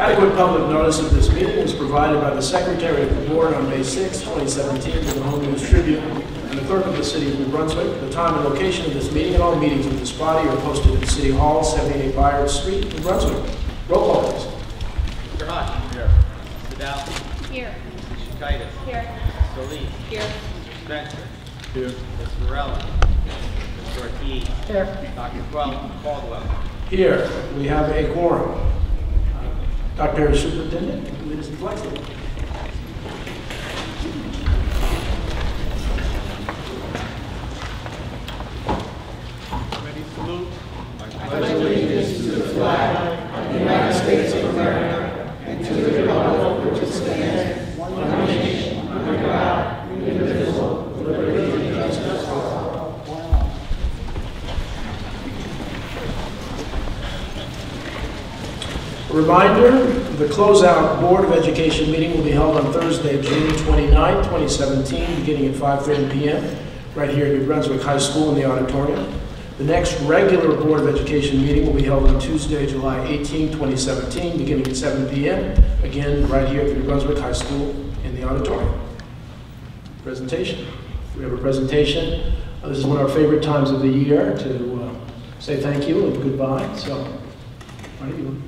Adequate public notice of this meeting was provided by the Secretary of the Board on May 6, 2017 to the Home News Tribune and the Clerk of the City of New Brunswick. The time and location of this meeting and all meetings of this body are posted at City Hall, 78 Byard Street, New Brunswick. Roll call, please. Mr. Hodge. Here. Mr. Dow. Here. Mr. Titus. Here. Mr. Lee. Here. Mr. Spencer. Here. Mr. Morella. Mr. Ortiz. Here. Dr. Caldwell. Here, we have a quorum. Dr. Superintendent, can you lead us in flag salute? Ready, salute. I pledge allegiance to the flag of the United States of America and to the republic for which it stands, one nation, under God, indivisible, with liberty and justice for all. A reminder, the closeout Board of Education meeting will be held on Thursday, June 29, 2017, beginning at 5:30 p.m. right here at New Brunswick High School in the auditorium. The next regular Board of Education meeting will be held on Tuesday, July 18, 2017, beginning at 7 p.m. Again, right here at the New Brunswick High School in the auditorium. Presentation. We have a presentation. This is one of our favorite times of the year to say thank you and goodbye. So, why don't you?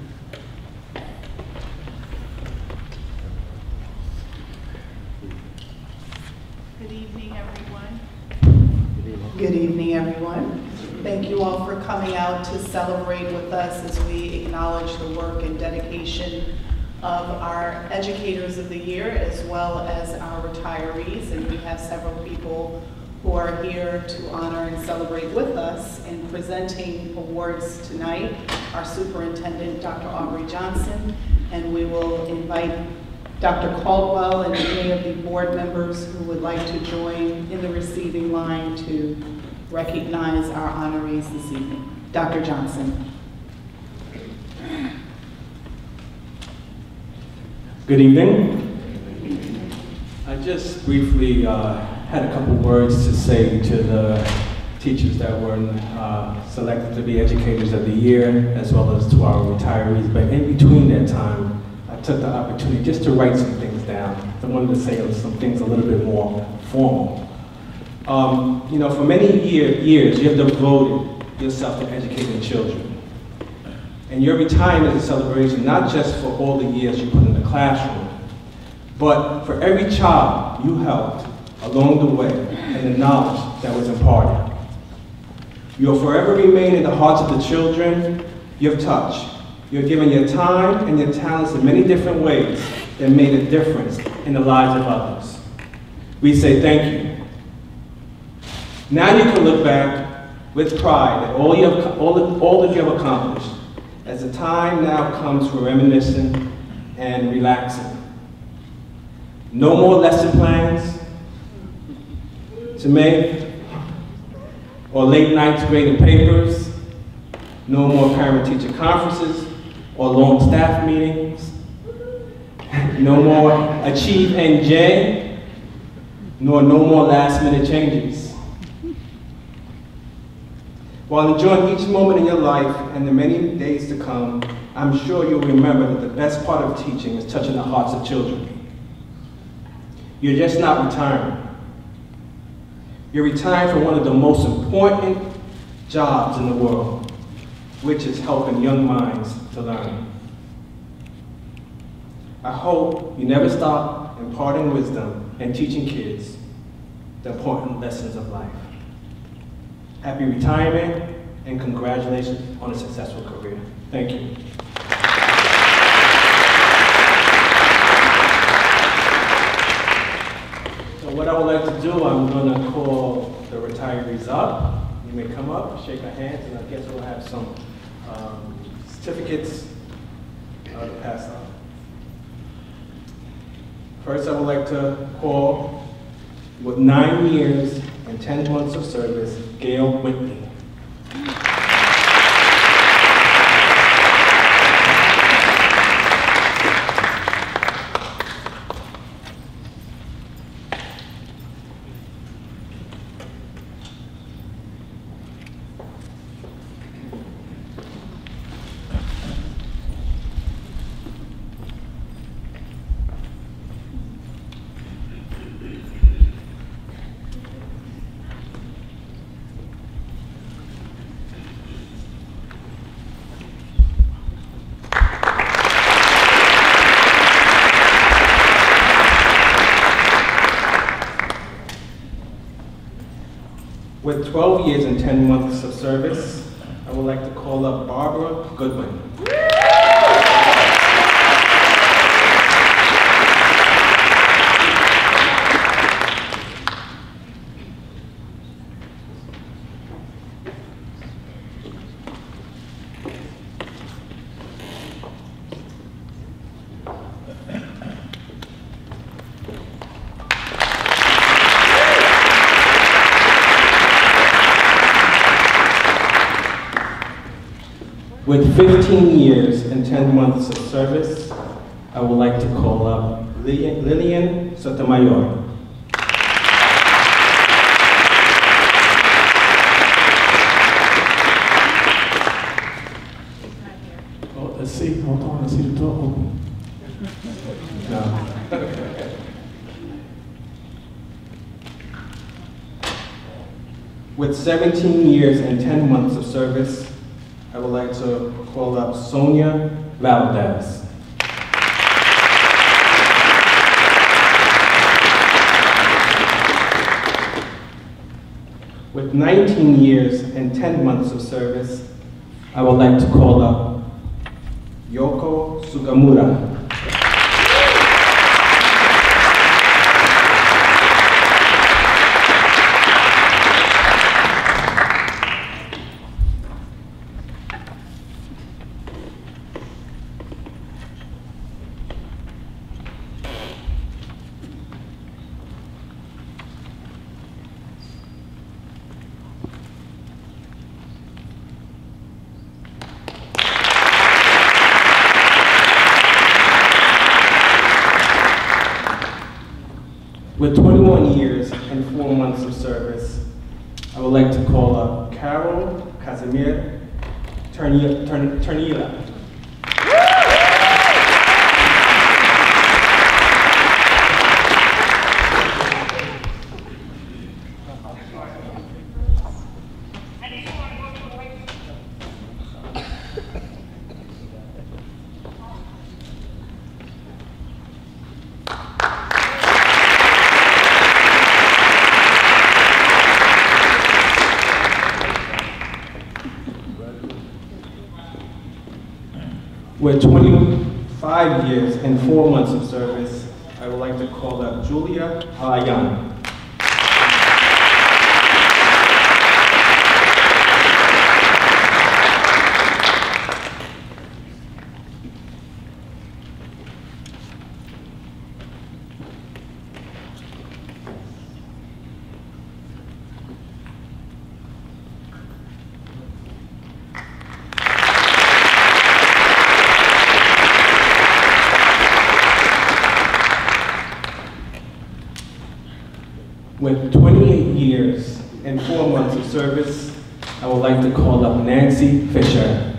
Good evening, everyone. Thank you all for coming out to celebrate with us as we acknowledge the work and dedication of our educators of the year as well as our retirees. And we have several people who are here to honor and celebrate with us. In presenting awards tonight, our superintendent, Dr. Aubrey Johnson, and we will invite Dr. Caldwell and any of the board members who would like to join in the receiving line to recognize our honorees this evening. Dr. Johnson. Good evening. I just briefly had a couple words to say to the teachers that were selected to be Educators of the Year, as well as to our retirees. But in between that time, I took the opportunity just to write some things down. I wanted to say some things a little bit more formal. You know, for many years, you have devoted yourself to educating children. And your retirement is a celebration not just for all the years you put in the classroom, but for every child you helped along the way and the knowledge that was imparted. You'll forever remain in the hearts of the children you've touched. You're giving your time and your talents in many different ways that made a difference in the lives of others. We say thank you. Now you can look back with pride at all that you have accomplished, as the time now comes for reminiscing and relaxing. No more lesson plans to make, or late nights grading papers. No more parent-teacher conferences or long staff meetings. No more Achieve NJ, nor no more last-minute changes. While enjoying each moment in your life and the many days to come, I'm sure you'll remember that the best part of teaching is touching the hearts of children. You're just not retiring. You're retiring from one of the most important jobs in the world, which is helping young minds to learn. I hope you never stop imparting wisdom and teaching kids the important lessons of life. Happy retirement and congratulations on a successful career. Thank you. So what I would like to do, I'm going to call the retirees up. You may come up, shake our hands, and I guess we'll have some certificates to pass out. First, I would like to call, with 9 years and 10 months of service, Gail Whitney. With 12 years and 10 months of service, I would like to call up Barbara Goodwin. With 15 years and 10 months of service, I would like to call up Lillian Sotomayor. Oh, let's see, hold on, let's see the door open. No. With 17 years and 10 months of service, I would like to call up Sonia Valdez. With 19 years and 10 months of service, I would like to call up Yoko Sugamura. With 21 years and 4 months of service, I would like to call up Carol Casimir Ternila. With 25 years and 4 months of service, I would like to call up Julia Alayan. With 28 years and 4 months of service, I would like to call up Nancy Fisher.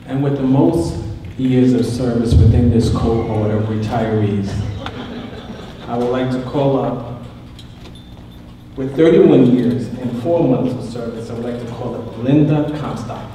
And with the most years of service within this cohort of retirees, I would like to call up, with 31 years and 4 months of service, I would like to call up Linda Comstock.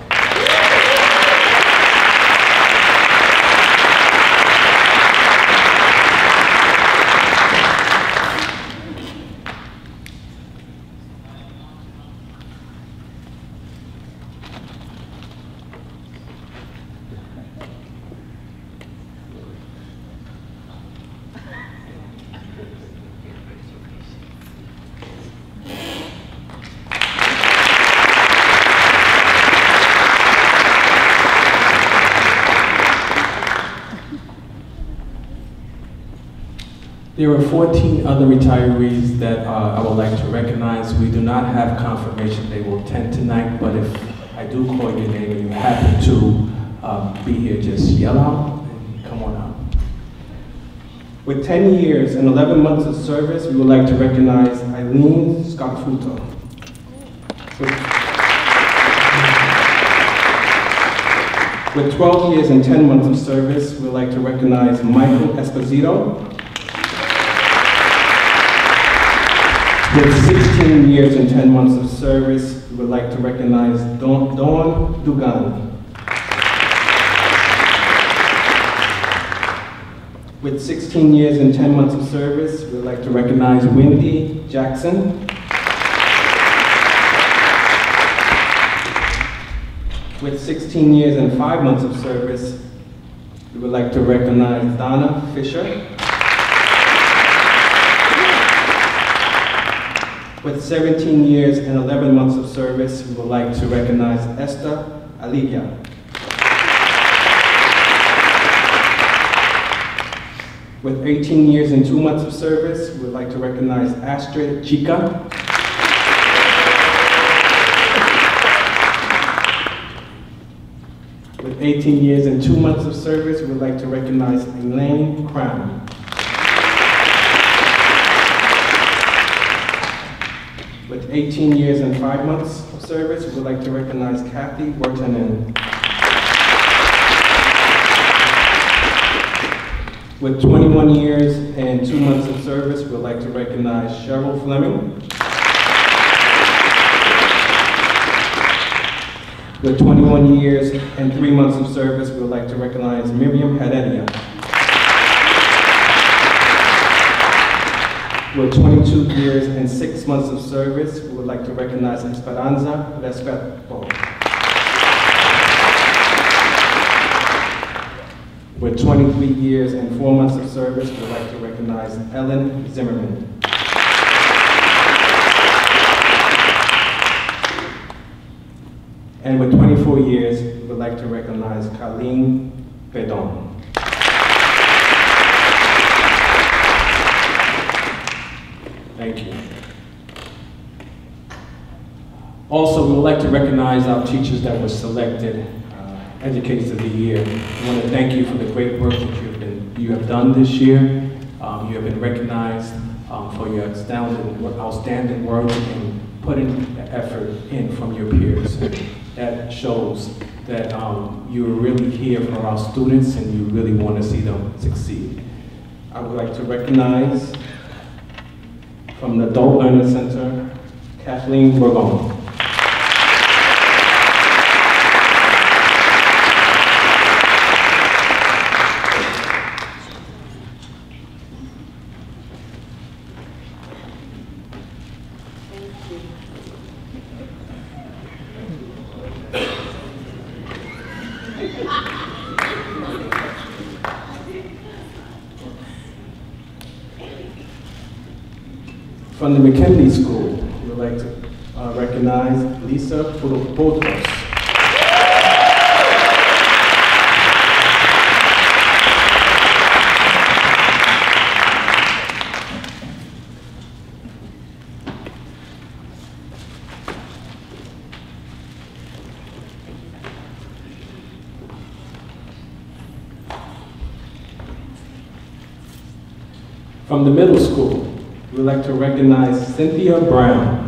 There are 14 other retirees that I would like to recognize. We do not have confirmation they will attend tonight, but if I do call your name and you happen to be here, just yell out and come on out. With 10 years and 11 months of service, we would like to recognize Eileen Scarfuto. With 12 years and 10 months of service, we would like to recognize Michael Esposito. With 16 years and 10 months of service, we would like to recognize Dawn Dugan. With 16 years and 10 months of service, we would like to recognize Wendy Jackson. With 16 years and 5 months of service, we would like to recognize Donna Fisher. With 17 years and 11 months of service, we would like to recognize Esther Aligia. With 18 years and 2 months of service, we would like to recognize Astrid Chica. With 18 years and 2 months of service, we would like to recognize Elaine Cram. With 18 years and 5 months of service, we would like to recognize Kathy Wortanen. With 21 years and 2 months of service, we would like to recognize Cheryl Fleming. With 21 years and 3 months of service, we would like to recognize Miriam Heredia. With 22 years and 6 months of service, we would like to recognize Esperanza Respeto. With 23 years and 4 months of service, we would like to recognize Ellen Zimmerman. And with 24 years, we would like to recognize Colleen Bedon. Thank you. Also, we would like to recognize our teachers that were selected Educators of the Year. I want to thank you for the great work that you have done this year. You have been recognized for your outstanding work and putting the effort in from your peers. That shows that you're really here for our students and you really want to see them succeed. I would like to recognize from the Adult Learning Center, Kathleen Bourgon. From the McKinley School, we would like to recognize Lisa Potros. From the middle school, we would like to recognize Cynthia Brown.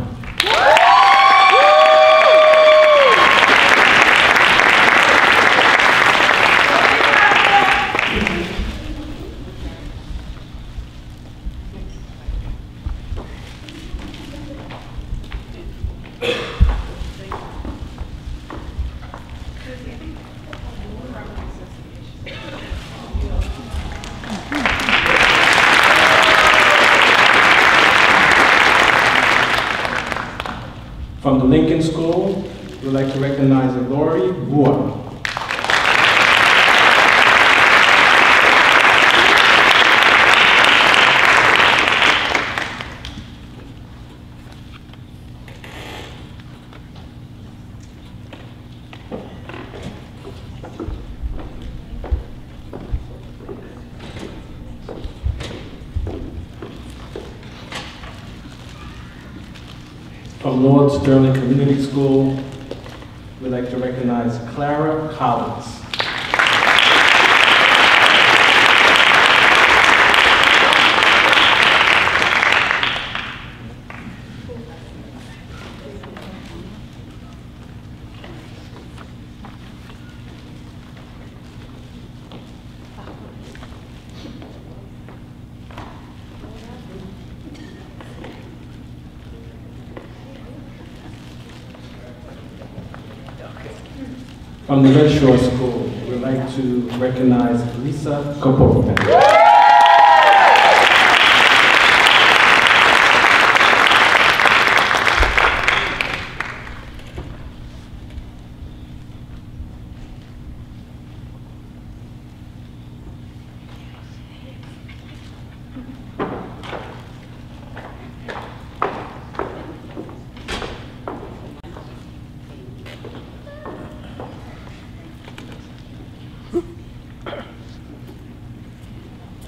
From the Lincoln School, we would like to recognize Lori Bua. From Lord Sterling Community School, we'd like to recognize Clara Collins. From the Red Shore School, we'd like to recognize Lisa Kopova.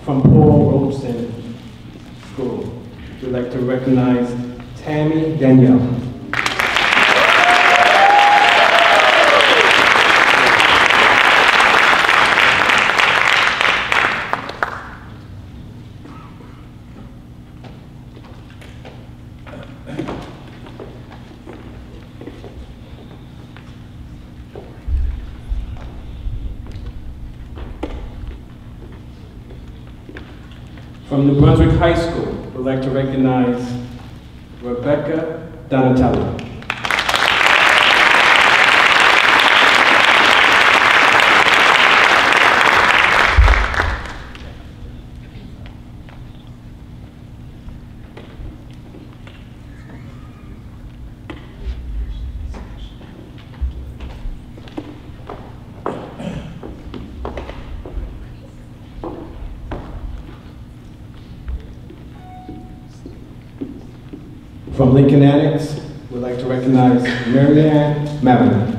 From Paul Robeson School, we'd like to recognize Tammy Danielle. From New Brunswick High School, we'd like to recognize Rebecca Donatello. From Lincoln Annex, we'd like to recognize Marianne Madeline.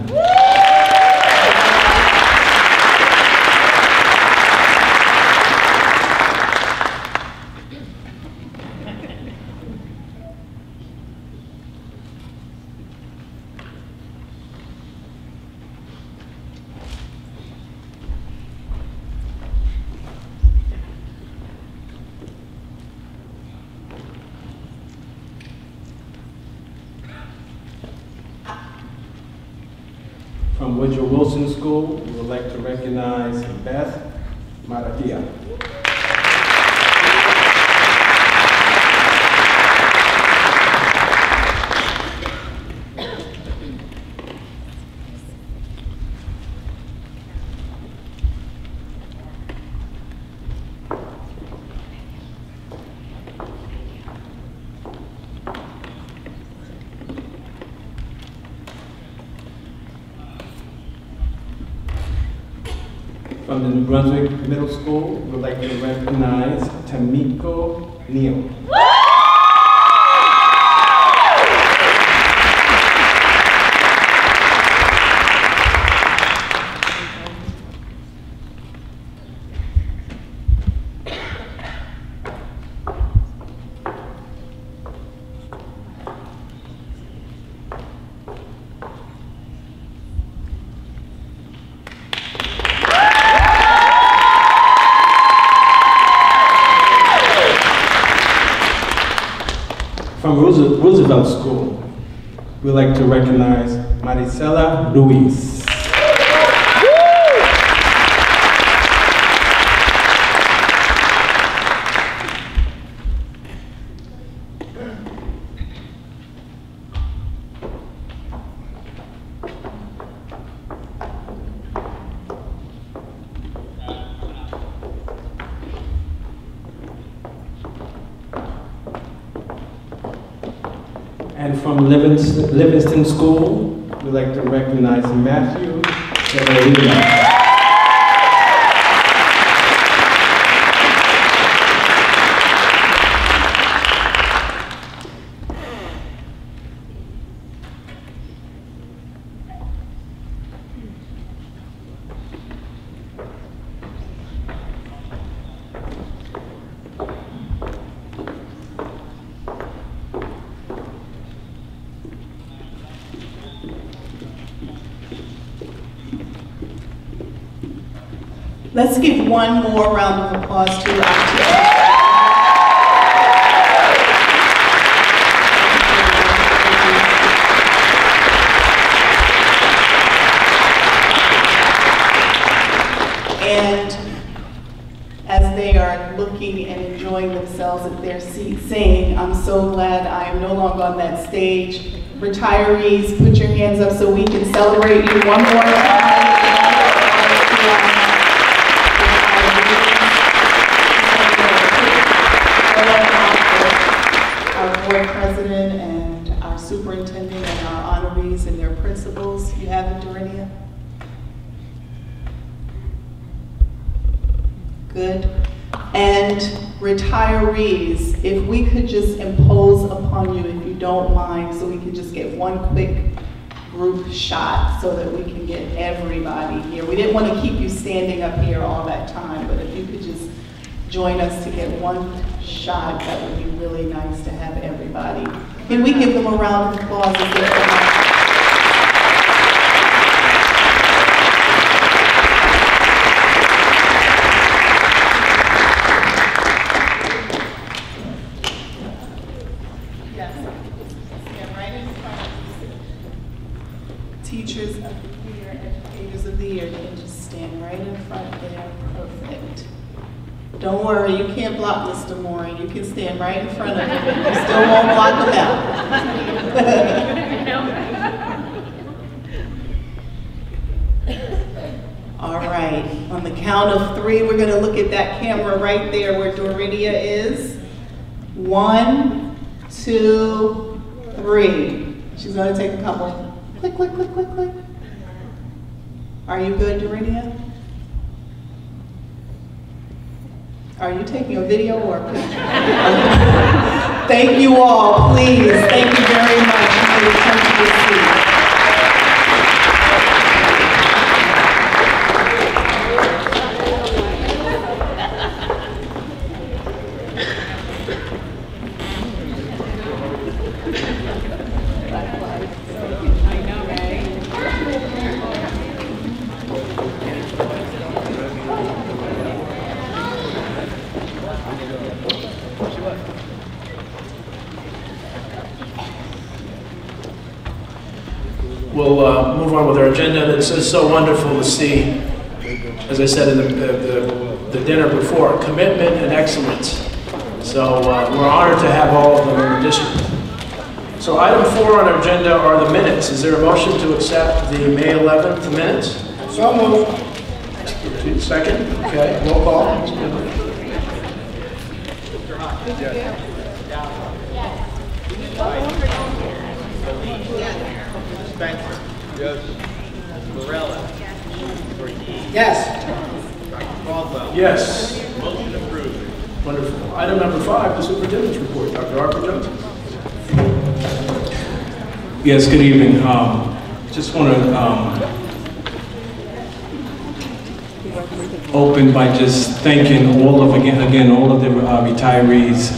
From Woodrow Wilson School, we would like to recognize Beth Maratia. From the New Brunswick Middle School, we would like to recognize Tamiko Neal. From Roosevelt School, we'd like to recognize Maricela Ruiz. And from Livingston School, we'd like to recognize Matthew Severino. Let's give one more round of applause to our teachers. And as they are looking and enjoying themselves at their seats saying, I'm so glad I am no longer on that stage. Retirees, put your hands up so we can celebrate you one more time. Doridia? Good. And retirees, if we could just impose upon you, if you don't mind, so we could just get one quick group shot so that we can get everybody here. We didn't want to keep you standing up here all that time, but if you could just join us to get one shot, that would be really nice to have everybody. Can we give them a round of applause? As they come up? Teachers of the year, educators of the year, you can just stand right in front there. Perfect. Don't worry, you can't block Mr. Moore. You can stand right in front of him. You still won't block him out. All right, on the count of 3, we're gonna look at that camera right there where Doridia is. 1, 2, 3. She's gonna take a couple. Click, click, click, click, click. Are you good, Doridia? Are you taking a video or a picture? Thank you all, please. Thank you very much. You may return to your seat. We'll move on with our agenda. It's so wonderful to see, as I said in the dinner before, commitment and excellence. So we're honored to have all of them in the district. So item 4 on our agenda are the minutes. Is there a motion to accept the May 11th minutes? So moved. Second? Okay, roll call. Spencer. Yes. Varela. Ortiz. Yes. Dr. Caldwell. Yes. Motion approved. Wonderful. Item number 5, the superintendent's report. Dr. Harper Jones. Yes, good evening. Just want to open by just thanking all of the retirees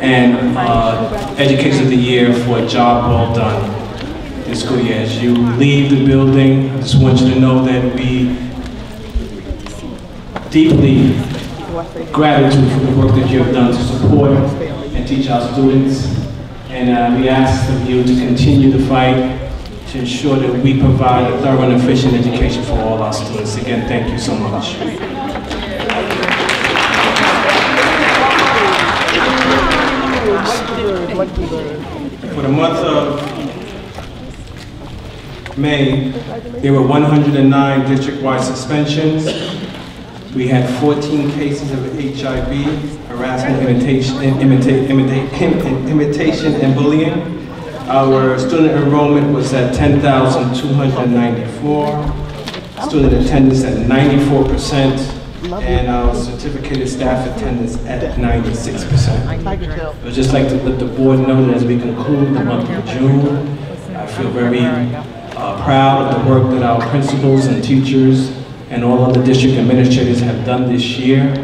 and educators of the year for a job well done this school year. As you leave the building, I just want you to know that we deeply gratitude for the work that you have done to support and teach our students. And we ask of you to continue the fight to ensure that we provide a thorough and efficient education for all our students. Again, thank you so much. For the month of May, there were 109 district-wide suspensions. We had 14 cases of HIV, harassment, imitation, and bullying. Our student enrollment was at 10,294. Student attendance at 94%, and our certificated staff attendance at 96%. I would just like to let the board know that as we conclude the month of June, I feel very proud of the work that our principals and teachers and all of the district administrators have done this year.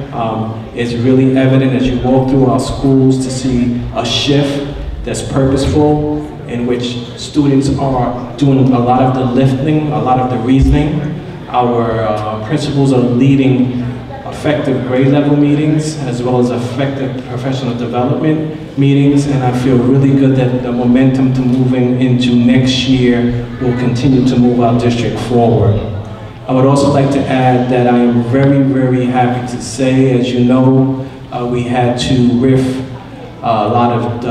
It's really evident as you walk through our schools to see a shift that's purposeful, in which students are doing a lot of the lifting, a lot of the reasoning. Our principals are leading effective grade level meetings as well as effective professional development meetings, and I feel really good that the momentum to moving into next year will continue to move our district forward. I would also like to add that I am very, very happy to say, as you know, we had to RIF a lot of,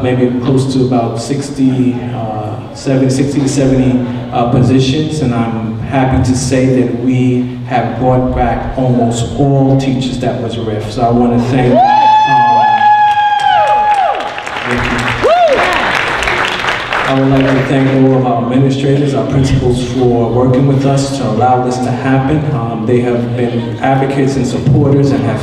maybe close to about 60 to 70 positions, and I'm happy to say that we have brought back almost all teachers that was RIF. So I want to thank I would like to thank all of our administrators, our principals for working with us to allow this to happen. They have been advocates and supporters and have,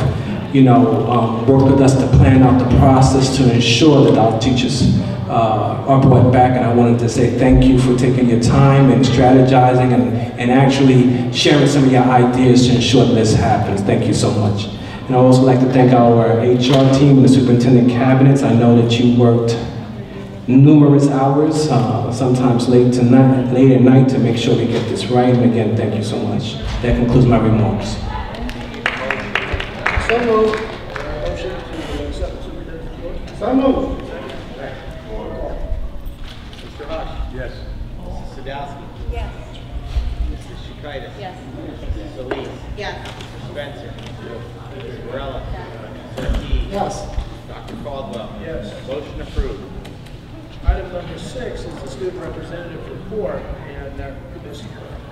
worked with us to plan out the process to ensure that our teachers are brought back. And I wanted to say thank you for taking your time and strategizing and actually sharing some of your ideas to ensure that this happens. Thank you so much. And I'd also like to thank our HR team and the superintendent cabinets. I know that you worked numerous hours, sometimes late at night to make sure we get this right. And again, thank you so much. That concludes my remarks. So moved. Motion to accept the superintendent's report. So moved. Mr. Hush. Yes. Mrs. Sadowski. Yes. Mrs. Shikaitis. Yes. Mrs. Solis. Yes. Mr. Spencer. Mrs. Morella. Mr. Key. Yes. Dr. Caldwell. Yes. Motion approved. Item number 6 is the student representative report, and Ms.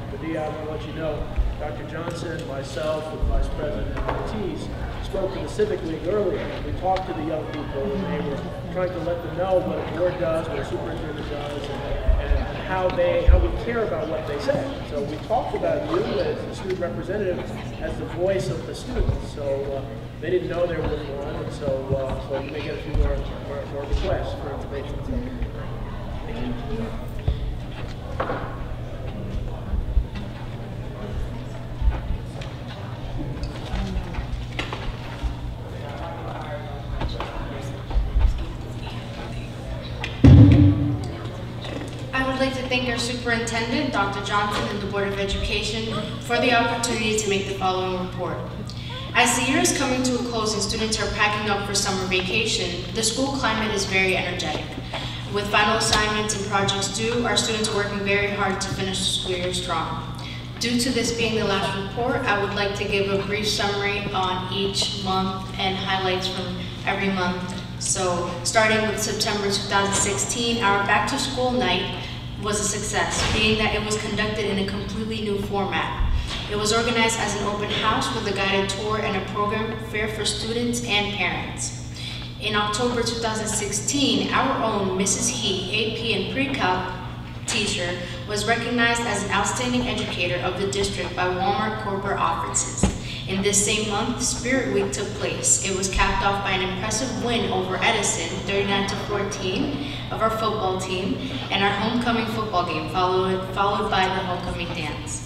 Padilla, I want to let you know, Dr. Johnson, myself, and Vice President Ortiz spoke in the Civic League earlier. We talked to the young people, and they were trying to let them know what a board does, what a superintendent does, and how we care about what they say. So we talked about you as the student representative, as the voice of the students. So they didn't know there was one, and so you may get a few more requests for information. Thank you. I would like to thank our superintendent, Dr. Johnson, and the Board of Education for the opportunity to make the following report. As the year is coming to a close and students are packing up for summer vacation, the school climate is very energetic. With final assignments and projects due, our students are working very hard to finish the school year strong. Due to this being the last report, I would like to give a brief summary on each month and highlights from every month. So, starting with September 2016, our back to school night was a success, being that it was conducted in a completely new format. It was organized as an open house with a guided tour and a program fair for students and parents. In October 2016, our own Mrs. He, AP and Pre-Calc teacher, was recognized as an outstanding educator of the district by Walmart corporate offices. In this same month, Spirit Week took place. It was capped off by an impressive win over Edison, 39-14, of our football team, and our homecoming football game, followed by the homecoming dance.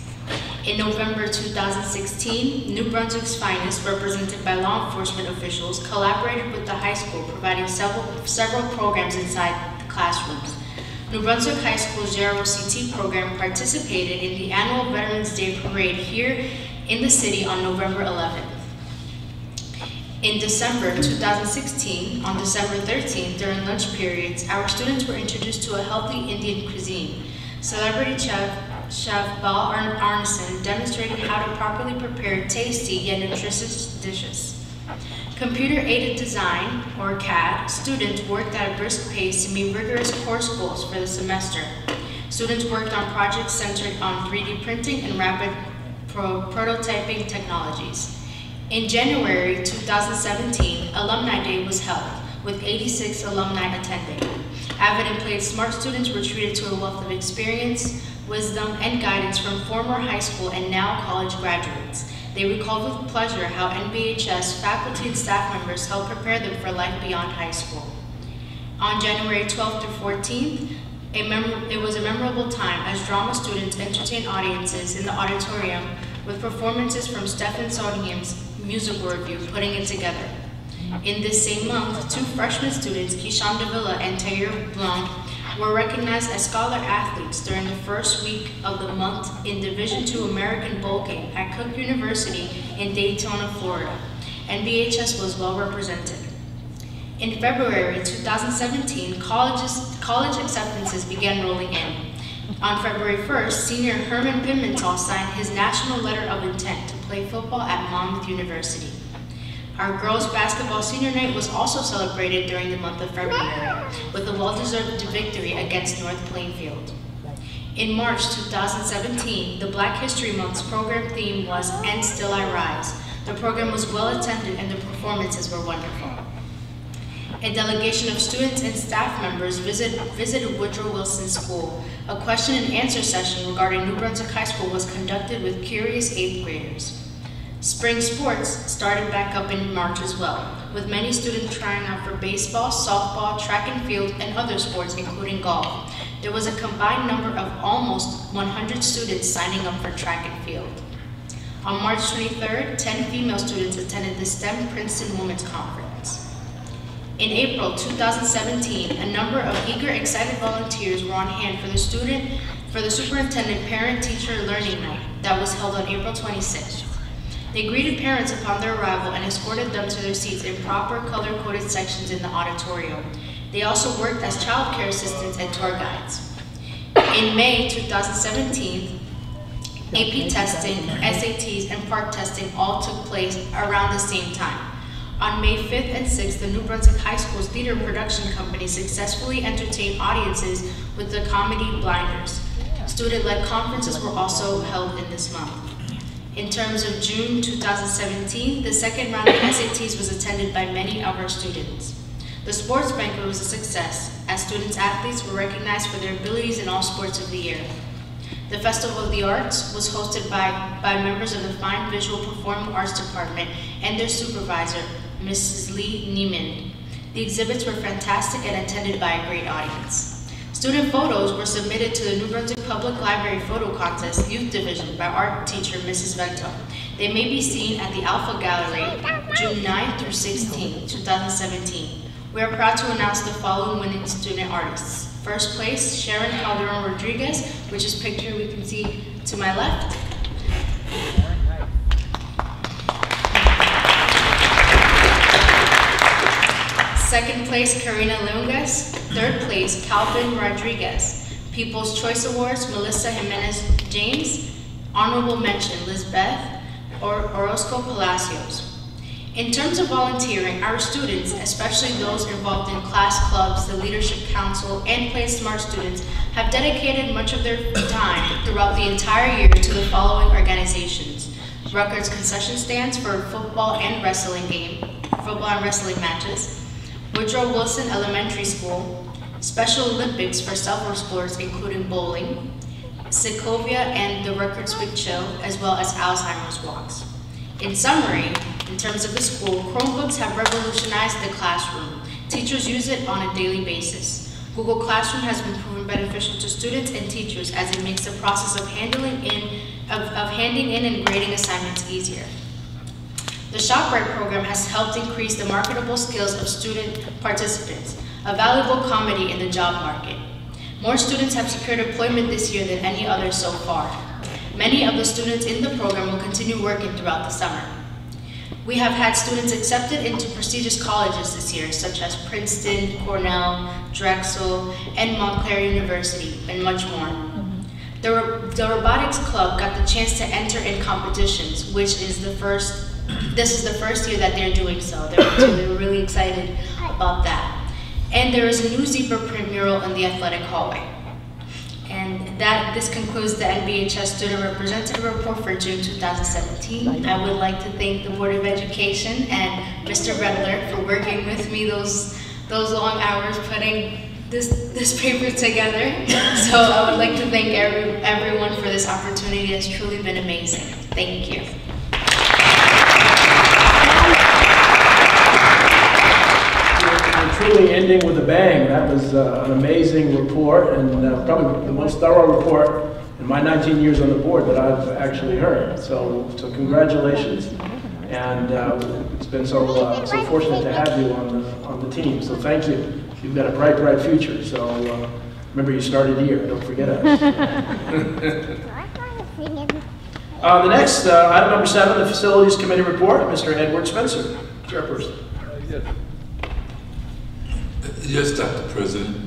In November 2016, New Brunswick's finest, represented by law enforcement officials, collaborated with the high school, providing several programs inside the classrooms. New Brunswick High School's JROCT program participated in the annual Veterans Day Parade here in the city on November 11th. In December 2016, on December 13th, during lunch periods, our students were introduced to a healthy Indian cuisine. Celebrity Chef Bal Arneson demonstrated how to properly prepare tasty yet nutritious dishes. Computer-aided design, or CAD, students worked at a brisk pace to meet rigorous course goals for the semester. Students worked on projects centered on 3D printing and rapid prototyping technologies. In January 2017, Alumni Day was held, with 86 alumni attending. Avid and played smart students were treated to a wealth of experience, wisdom, and guidance from former high school and now college graduates. They recalled with pleasure how NBHS faculty and staff members helped prepare them for life beyond high school. On January 12th through 14th, it was a memorable time as drama students entertained audiences in the auditorium with performances from Stephen Sondheim's musical review, Putting It Together. In this same month, 2 freshman students, Keyshawn Davila and Taylor Blanc, were recognized as scholar athletes during the first week of the month in Division II American Bowl game at Cook University in Daytona, Florida. NBHS was well represented. In February 2017, college acceptances began rolling in. On February 1st, senior Herman Pimentel signed his national letter of intent to play football at Monmouth University. Our girls' basketball senior night was also celebrated during the month of February with a well-deserved victory against North Plainfield. In March 2017, the Black History Month's program theme was And Still I Rise. The program was well attended and the performances were wonderful. a delegation of students and staff members visited Woodrow Wilson School. A question and answer session regarding New Brunswick High School was conducted with curious 8th graders. Spring sports started back up in March as well, with many students trying out for baseball, softball, track and field, and other sports, including golf. There was a combined number of almost 100 students signing up for track and field. On March 23rd, 10 female students attended the STEM Princeton Women's Conference. In April 2017, a number of eager, excited volunteers were on hand for the Superintendent Parent-Teacher Learning Night that was held on April 26th. They greeted parents upon their arrival and escorted them to their seats in proper color-coded sections in the auditorium. They also worked as child care assistants and tour guides. In May 2017, AP testing, SATs, and PARCC testing all took place around the same time. On May 5th and 6th, the New Brunswick High School's theater production company successfully entertained audiences with the comedy Blinders. Student-led conferences were also held in this month. In terms of June 2017, the second round of SATs was attended by many of our students. The sports banquet was a success, as students-athletes were recognized for their abilities in all sports of the year. The Festival of the Arts was hosted by members of the Fine Visual Performing Arts Department and their supervisor, Mrs. Lee Neiman. The exhibits were fantastic and attended by a great audience. Student photos were submitted to the New Brunswick Public Library Photo Contest Youth Division by art teacher Mrs. Vento. They may be seen at the Alpha Gallery, June 9 through 16, 2017. We are proud to announce the following winning student artists. First place, Sharon Calderon Rodriguez, which is picture we can see to my left. Second place, Karina Lungas. Third place, Calvin Rodriguez. People's Choice Awards, Melissa Jimenez James. Honorable mention, Lizbeth Orozco Palacios. In terms of volunteering, our students, especially those involved in class clubs, the Leadership Council, and Play Smart students, have dedicated much of their time throughout the entire year to the following organizations: Rutgers concession stands for football and wrestling matches, Woodrow Wilson Elementary School, Special Olympics for several sports including bowling, Segovia and the Rutgers Big Chill, as well as Alzheimer's walks. In summary, in terms of the school, Chromebooks have revolutionized the classroom. Teachers use it on a daily basis. Google Classroom has been proven beneficial to students and teachers as it makes the process of handing in and grading assignments easier. The ShopRite program has helped increase the marketable skills of student participants, a valuable commodity in the job market. More students have secured employment this year than any other so far. Many of the students in the program will continue working throughout the summer. We have had students accepted into prestigious colleges this year, such as Princeton, Cornell, Drexel, and Montclair University, and much more. The Robotics Club got the chance to enter in competitions, which is this is the first year that they're doing so. They were really excited about that. And there is a new zebra print mural in the athletic hallway. And this concludes the NBHS Student Representative Report for June 2017. I would like to thank the Board of Education and Mr. Redler for working with me those long hours putting this paper together. So I would like to thank everyone for this opportunity. It's truly been amazing. Thank you. Truly ending with a bang. That was an amazing report, and probably the most thorough report in my 19 years on the board that I've actually heard. So congratulations, and it's been so fortunate to have you on the team. So thank you. You've got a bright, bright future. So remember, you started here. Don't forget us. The next item number 7, the Facilities Committee report. Mr. Edward Spencer, chairperson. Yes, Dr. President,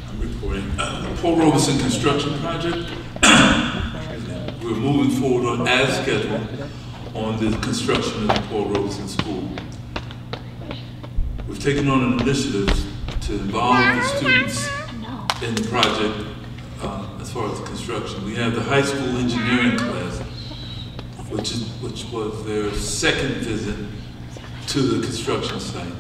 I'm reporting the Paul Robeson construction project. We're moving forward as scheduled on the construction of the Paul Robeson School. We've taken on an initiative to involve the students in the project as far as the construction. We have the high school engineering class, which was their second visit to the construction site.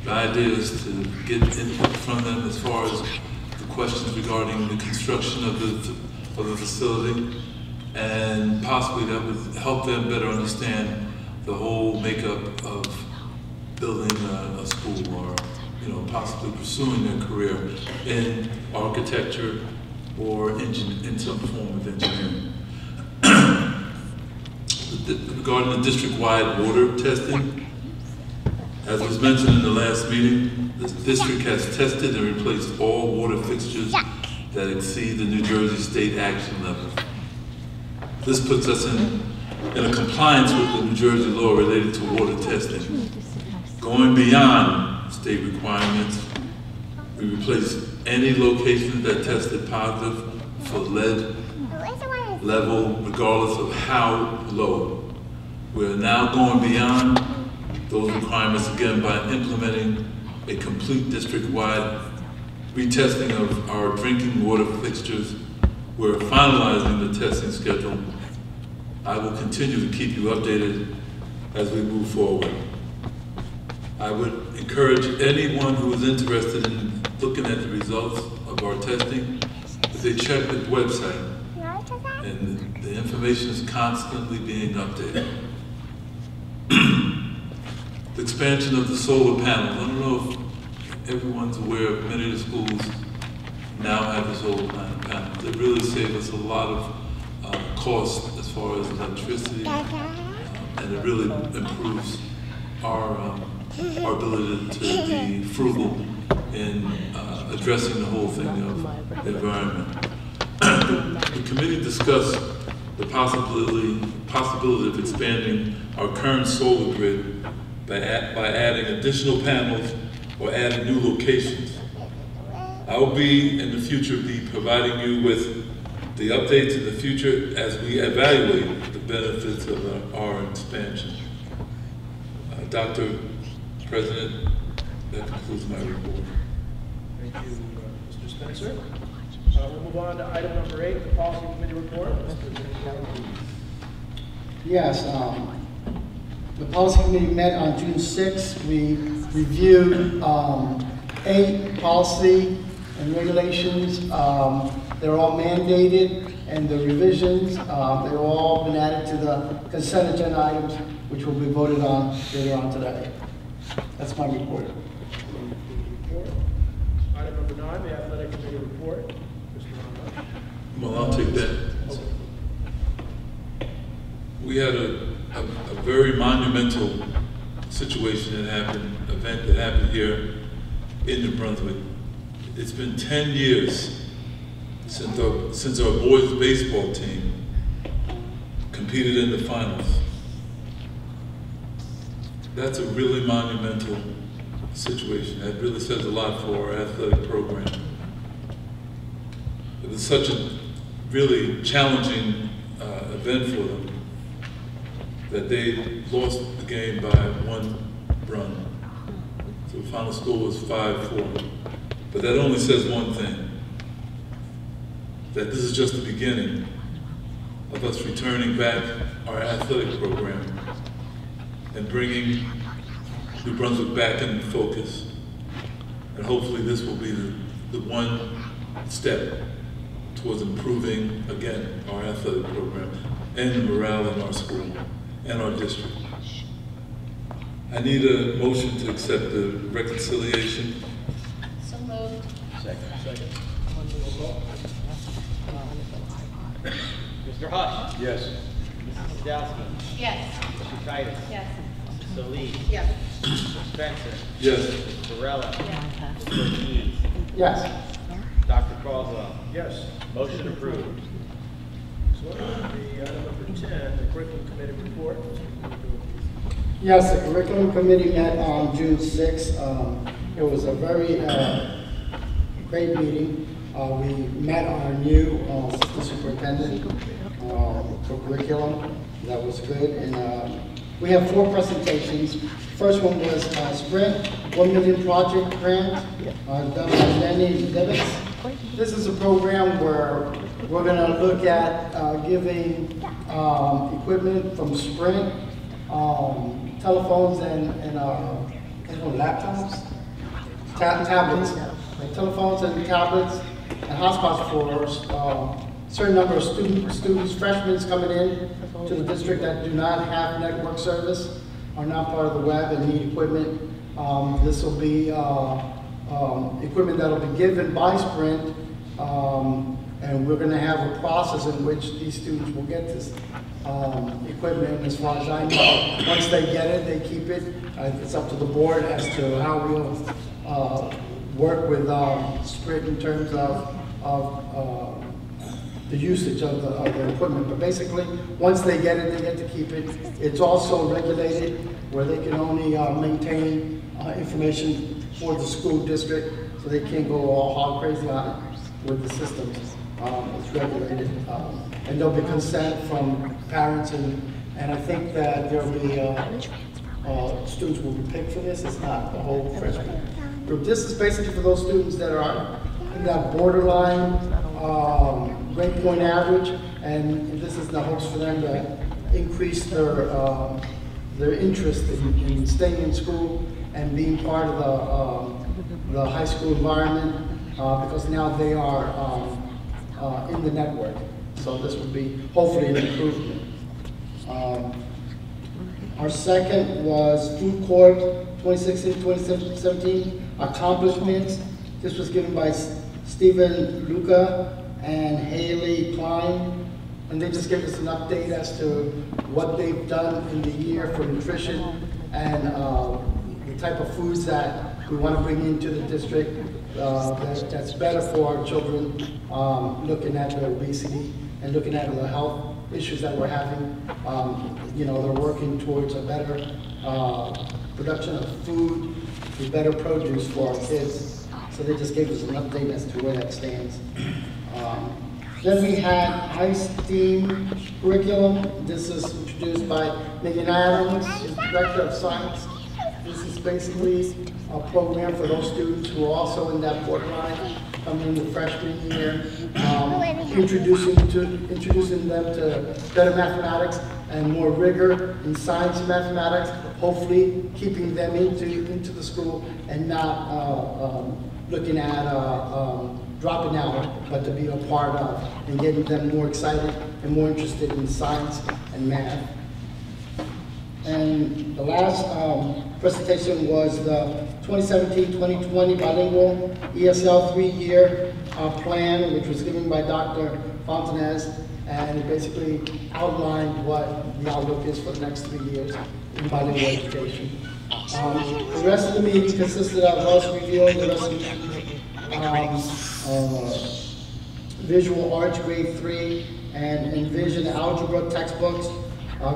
The idea is to get input from them as far as the questions regarding the construction of the facility, and possibly that would help them better understand the whole makeup of building a school, or possibly pursuing their career in architecture or in some form of engineering. Regarding the district-wide water testing, as was mentioned in the last meeting, the district has tested and replaced all water fixtures that exceed the New Jersey state action level. This puts us in a compliance with the New Jersey law related to water testing. Going beyond state requirements, we replaced any locations that tested positive for lead level, regardless of how low. We're now going beyond those requirements again by implementing a complete district-wide retesting of our drinking water fixtures. We're finalizing the testing schedule. I will continue to keep you updated as we move forward. I would encourage anyone who is interested in looking at the results of our testing, if they check the website, and the information is constantly being updated. The expansion of the solar panels. I don't know if everyone's aware of many of the schools now have the solar panels. They really save us a lot of cost as far as electricity, and it really improves our ability to be frugal in addressing the whole thing of the environment. The committee discussed the possibility of expanding our current solar grid by adding additional panels or adding new locations. I will in the future be providing you with the updates in the future as we evaluate the benefits of our expansion. Dr. President, that concludes my report. Thank you, Mr. Spencer. We'll move on to item number 8, the policy committee report. Yes, the policy committee met on June 6th. We reviewed 8 policy and regulations. They're all mandated, and the revisions, they've all been added to the consent agenda items, which will be voted on later on today. That's my report. Item number 9, the athletic committee report. Well, I'll take that. We had a very monumental situation that happened, event that happened here in New Brunswick. It's been 10 years since our boys baseball team competed in the finals. That's a really monumental situation. That really says a lot for our athletic program. It was such a really challenging event for them that they lost the game by 1 run. So the final score was 5-4. But that only says one thing, that this is just the beginning of us returning back our athletic program and bringing New Brunswick back in focus. And hopefully this will be the one step towards improving, again, our athletic program and the morale in our school and our district. I need a motion to accept the reconciliation. So moved. Second. Mr. Hush. Yes. Mrs. Sadowski. Yes. Mr. Titus. Yes. Mrs. Solis. Yes. Mr. Spencer. Yes. Mr. Varela. Yes. Mr. Ortiz. Yes. Dr. Caldwell. Yes. Motion approved. So the item number 10, the curriculum committee report. Yes, the curriculum committee met on June 6th. It was a very great meeting. We met our new assistant superintendent for curriculum. That was good. And we have 4 presentations. First one was Sprint, $1 million project grant, done by Lenny Devitt. This is a program where we're going to look at giving equipment from Sprint, telephones and laptops tablets, like telephones and tablets, and hotspots for certain number of students, freshmen coming in to the district that do not have network service, are not part of the web and need equipment. This will be equipment that will be given by Sprint, and we're going to have a process in which these students will get this equipment. As far as I know, once they get it, they keep it. It's up to the board as to how we'll work with Sprint in terms of the usage of the equipment. But basically, once they get it, they get to keep it. It's also regulated where they can only maintain information for the school district, so they can't go all hog crazy on it with the systems. It's regulated. And there'll be consent from parents, and I think that there'll be students will be picked for this. It's not the whole freshman group. This is basically for those students that are in that borderline grade point average, and this is the hopes for them to increase their interest in staying in school and being part of the high school environment, because now they are in the network. So this would be hopefully an improvement. Our second was food court 2016-2017 accomplishments. This was given by Stephen Luca and Haley Klein, and they just gave us an update as to what they've done in the year for nutrition and the type of foods that we want to bring into the district that's better for our children, looking at their obesity and looking at the health issues that we're having. You know, they're working towards a better production of food with better produce for our kids. So they just gave us an update as to where that stands. Then we had high STEAM curriculum. This is introduced by Megan Adams, she's Director of Science. This is basically a program for those students who are also in that borderline, coming in the freshman year, introducing them to better mathematics and more rigor in science and mathematics, hopefully keeping them into the school and not looking at dropping out, but to be a part of and getting them more excited and more interested in science and math. And the last presentation was the 2017-2020 bilingual ESL 3-year plan, which was given by Dr. Fontanez, and it basically outlined what the outlook is for the next 3 years in bilingual education. The rest of the meeting consisted of us reviewing the rest of the visual arts grade 3 and Envision algebra textbooks,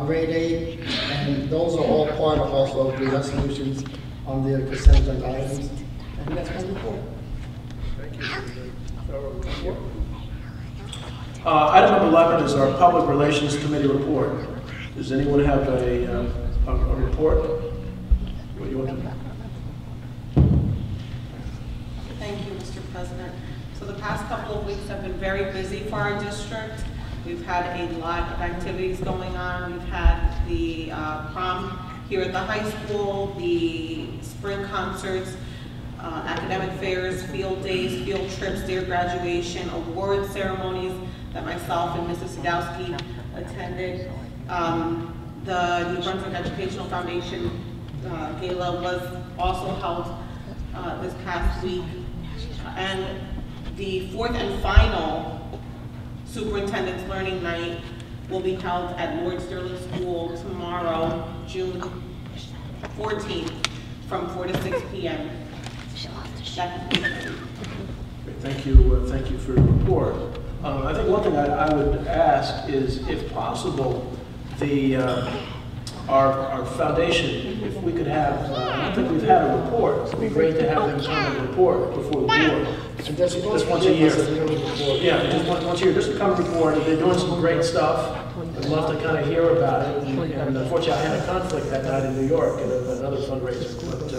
grade 8, and those are all part of also the resolutions on the consent agenda items. And that's my report. Thank you. Item number 11 is our Public Relations Committee report. Does anyone have a report? What do you want to? Thank you, Mr. President. So the past couple of weeks have been very busy for our district. We've had a lot of activities going on. We've had the prom here at the high school, the spring concerts, academic fairs, field days, field trips, their graduation, award ceremonies that myself and Mrs. Sadowski attended. The New Brunswick Educational Foundation Gala was also held this past week. And the fourth and final Superintendent's Learning Night will be held at Lord Sterling School tomorrow, June 14th, from 4 to 6 p.m. Thank you for your report. I think one thing I would ask is, if possible, our foundation, if we could have, I don't think we've had a report. It would be great to have them come and report before the board. Just once a year. Yeah, just once a year, just to come report. They're doing some great stuff. I'd love to kind of hear about it. And unfortunately, I had a conflict that night in New York at another fundraiser. But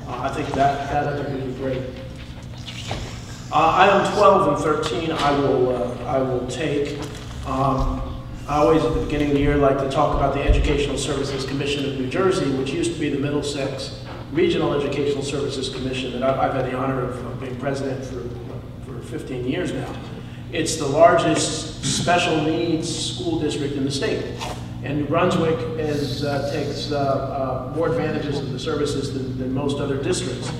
I think that would be great. Item 12 and 13, I will take. I always, at the beginning of the year, like to talk about the Educational Services Commission of New Jersey, which used to be the Middlesex Regional Educational Services Commission that I've had the honor of being president for 15 years now. It's the largest special needs school district in the state. And New Brunswick takes more advantages of the services than most other districts.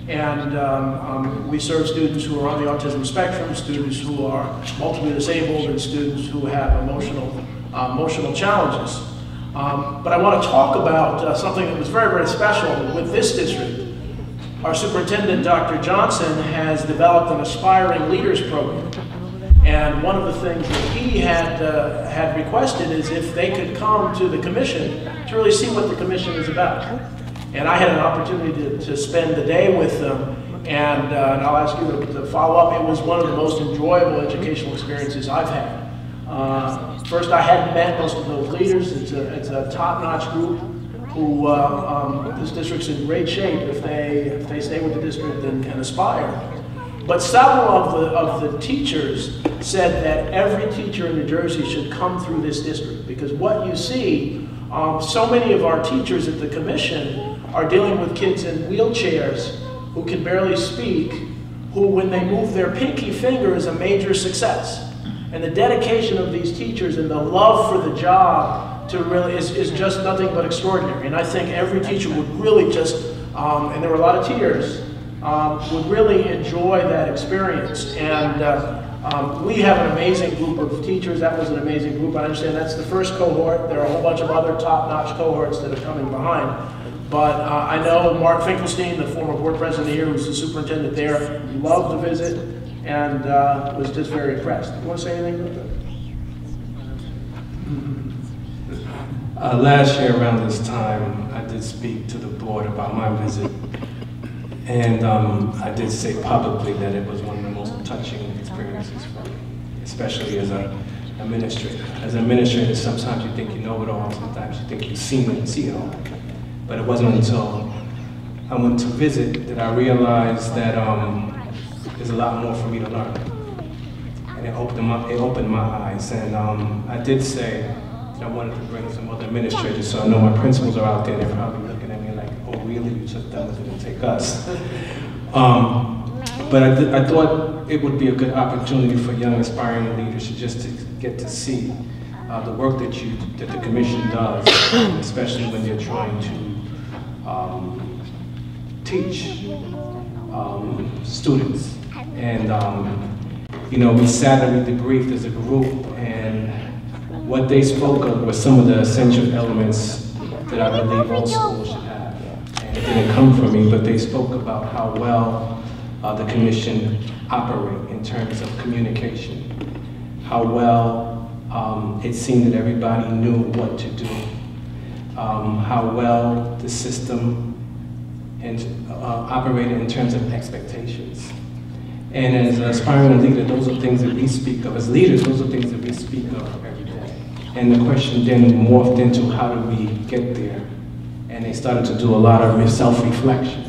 And we serve students who are on the autism spectrum, students who are multiply disabled, and students who have emotional challenges. But I want to talk about something that was very, very special with this district. Our superintendent, Dr. Johnson, has developed an Aspiring Leaders Program. And one of the things that he had requested is if they could come to the commission to really see what the commission is about. And I had an opportunity to spend the day with them, and I'll ask you to follow up. It was one of the most enjoyable educational experiences I've had. First, I hadn't met most of those leaders. It's a top-notch group who this district's in great shape if they stay with the district and aspire. But several of the teachers said that every teacher in New Jersey should come through this district, because what you see, so many of our teachers at the commission are dealing with kids in wheelchairs who can barely speak, who when they move their pinky finger is a major success. And the dedication of these teachers and the love for the job to really is just nothing but extraordinary. And I think every teacher would really just, and there were a lot of tears, would really enjoy that experience. And we have an amazing group of teachers. That was an amazing group. I understand that's the first cohort. There are a whole bunch of other top-notch cohorts that are coming behind. But I know Mark Finkelstein, the former board president here, who's the superintendent there, loved the visit and was just very impressed. You want to say anything about that? Last year around this time, I did speak to the board about my visit. And I did say publicly that it was one of the most touching experiences for me, especially as an administrator. As an administrator, sometimes you think you know it all, sometimes you think you've seen it and see it all. But it wasn't until I went to visit that I realized that there's a lot more for me to learn. And it opened my eyes. And I did say that I wanted to bring some other administrators, so I know my principals are out there, they're probably looking at me like, oh really, you took them, it didn't take us. But I thought it would be a good opportunity for young aspiring leaders to just to get to see the work that the commission does, especially when they're trying to teach students. And you know, we sat and we debriefed as a group, and what they spoke of were some of the essential elements that I believe all schools should have. And it didn't come from me, but they spoke about how well the commission operate in terms of communication, how well it seemed that everybody knew what to do, how well the system operated in terms of expectations. And as an aspiring leader, those are things that we speak of. As leaders, those are things that we speak of every day. And the question then morphed into how do we get there? And they started to do a lot of self-reflection.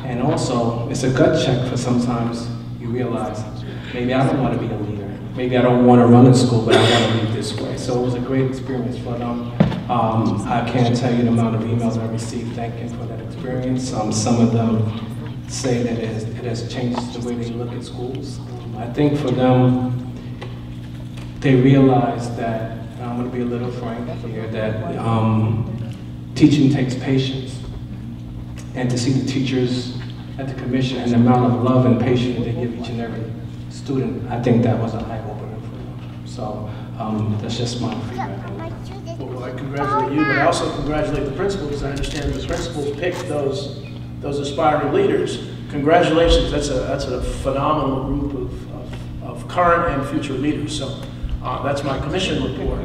And also, it's a gut check for sometimes you realize, maybe I don't want to be a leader. Maybe I don't want to run a school, but I want to lead this way. So it was a great experience for them. I can't tell you the amount of emails I received thanking for that experience. Some of them say that it has changed the way they look at schools. I think for them, they realize that, and I'm going to be a little frank here, that teaching takes patience. And to see the teachers at the commission and the amount of love and patience they give each and every student, I think that was an eye-opener for them. So that's just my feedback. Well, I congratulate you, but I also congratulate the principals, because I understand the principals picked those aspiring leaders. Congratulations, that's a phenomenal group of current and future leaders. So that's my commission report.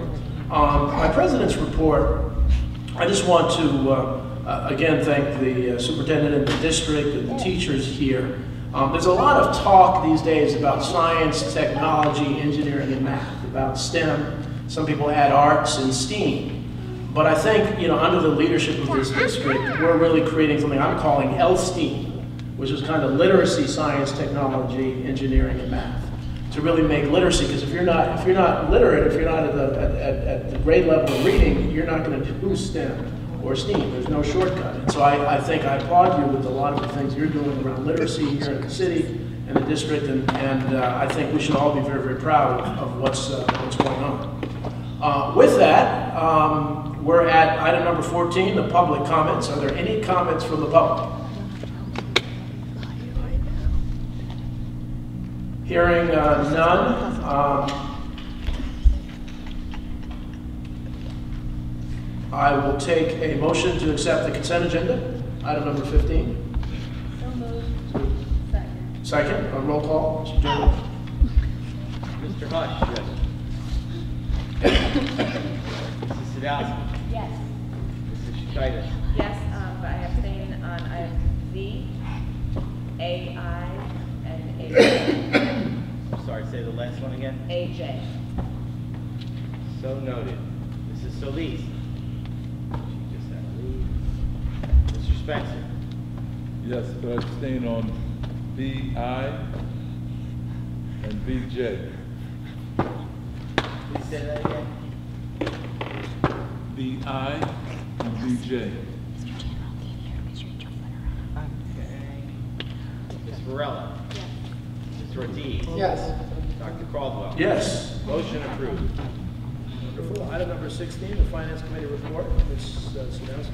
My president's report, I just want to again thank the superintendent and the district and the teachers here. There's a lot of talk these days about science, technology, engineering, and math, about STEM. Some people add arts and STEAM. But I think, you know, under the leadership of this district, we're really creating something I'm calling LSTEAM, which is kind of literacy, science, technology, engineering, and math, to really make literacy. Because if you're not literate, if you're not at the grade level of reading, you're not going to do STEM or STEAM. There's no shortcut. And so I think I applaud you with a lot of the things you're doing around literacy here in the city and the district, and I think we should all be very, very proud of what's going on. With that, we're at item number 14, the public comments. Are there any comments from the public? Hearing none, I will take a motion to accept the consent agenda, item number 15. So moved. Second. Second, a roll call, Mr. Chairman. Mr. Hush. Yes. Mrs. Sadowski. Yes. Mrs. Shikitis. Yes, but I abstain on item V, A, I, and A. I'm sorry, say the last one again. AJ. So noted. Mrs. Solis. She just had to leave. Mr. Spencer. Yes, but I abstain on BI and BJ. Please say that again. BI and BJ. Ms. Varela. Yes. Mr. Ortiz. Yes. Dr. Caldwell. Yes. Motion approved. Wonderful. Item number 16, the Finance Committee report. Ms. Sadowski.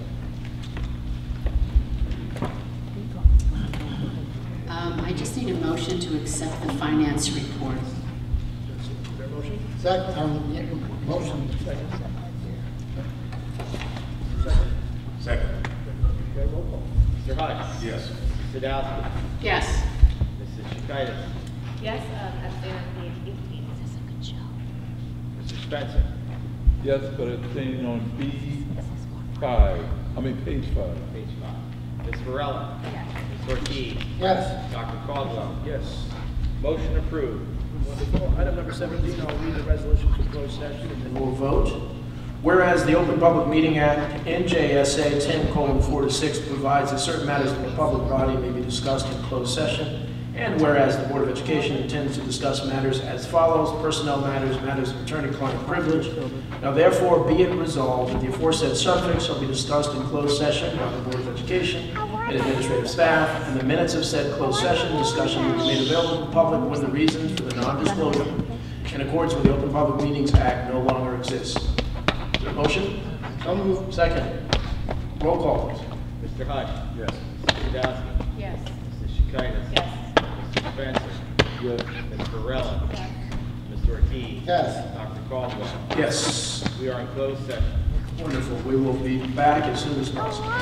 I just need a motion to accept the finance report. Is there a motion? Second, motion. Second. Second. Okay, roll call. Mr. Hush. Yes. Mrs. Sadowski. Yes. Mrs. Shikitis. Yes, abstain on page 18. Mr. Spencer. Yes, but abstain on page 5. Page 5. Ms. Varela. Yes. Ms. Ortiz. Yes. Dr. Caldwell. Yes. Motion approved. Wonderful. Item number 17, I'll read the resolution for closed session and then we'll vote. Whereas the Open Public Meeting Act, NJSA 10:4-6, provides that certain matters of the public body may be discussed in closed session, and whereas the Board of Education intends to discuss matters as follows: personnel matters, matters of attorney-client privilege. Now therefore be it resolved that the aforesaid subjects shall be discussed in closed session by the Board of Education and administrative staff, and the minutes of said closed session discussion will be made available to the public when the reasons for the non-disclosure in accordance with the Open Public Meetings Act no longer exist. Is there a motion? So moved. Second. Roll call, please. Mr. Hush. Yes. Mrs. Sadowski. Yes. Mrs. Shikitis. Yes. Mr. Spencer. Yes. Ms. Varela. Yes. Mr. Ortiz. Yes. Dr. Caldwell. Yes. We are in closed session. Wonderful. We will be back as soon as possible.